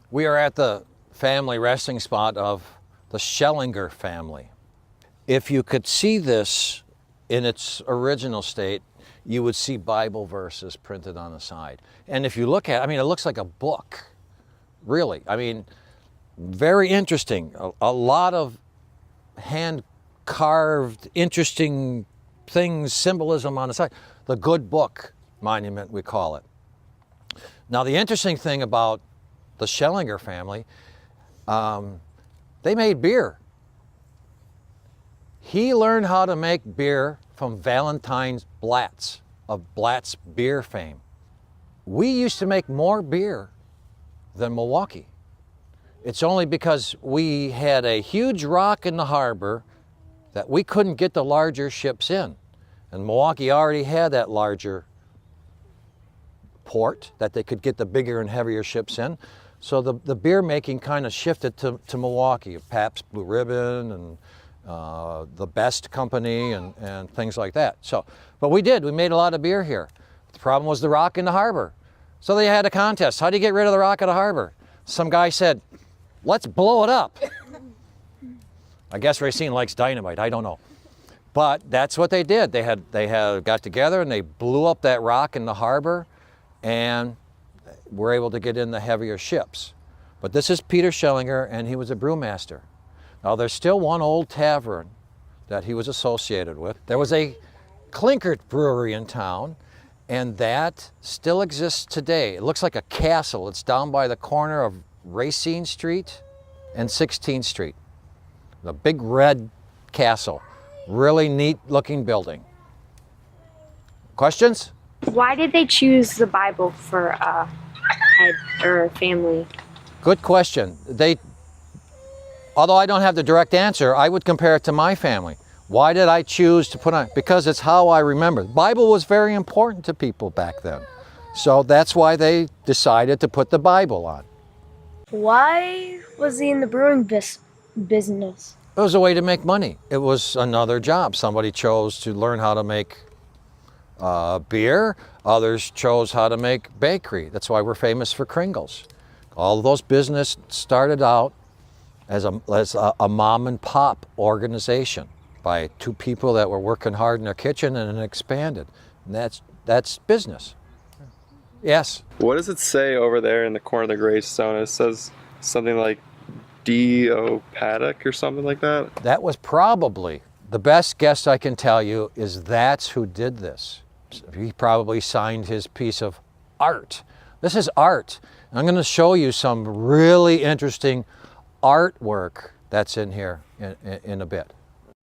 We are at the family resting spot of the Schellinger family. If you could see this in its original state, you would see Bible verses printed on the side. And if you look at it, I mean, it looks like a book, really. I mean, very interesting. A lot of hand-carved, interesting things, symbolism on the side. The Good Book Monument, we call it. Now, the interesting thing about the Schellinger family, they made beer. He learned how to make beer from Valentine Blatz of Blatz beer fame. We used to make more beer than Milwaukee. It's only because we had a huge rock in the harbor that we couldn't get the larger ships in. And Milwaukee already had that larger port that they could get the bigger and heavier ships in. So the beer making kind of shifted to Milwaukee, Pabst Blue Ribbon and the Best Company and things like that. So, but we made a lot of beer here. The problem was the rock in the harbor. So they had a contest. How do you get rid of the rock in the harbor? Some guy said, let's blow it up. I guess Racine likes dynamite, I don't know. But that's what they did. They had got together and they blew up that rock in the harbor and were able to get in the heavier ships. But this is Peter Schellinger, and he was a brewmaster. Now, there's still one old tavern that he was associated with. There was a Klinkert brewery in town, and that still exists today. It looks like a castle. It's down by the corner of Racine Street and 16th Street. The big red castle. Really neat looking building. Questions? Why did they choose the Bible for a head or family? Good question. Although I don't have the direct answer, I would compare it to my family. Why did I choose to put on? Because it's how I remember. The Bible was very important to people back then. So that's why they decided to put the Bible on. Why was he in the brewing business? It was a way to make money. It was another job. Somebody chose to learn how to make beer. Others chose how to make bakery. That's why we're famous for Kringles. All of those business started out as a mom and pop organization by two people that were working hard in their kitchen, and it expanded. And that's business. Yes? What does it say over there in the corner of the gravestone? It says something like D.O. Paddock or something like that? That was probably, the best guess I can tell you is that's who did this. He probably signed his piece of art. This is art. I'm going to show you some really interesting artwork that's in here in a bit.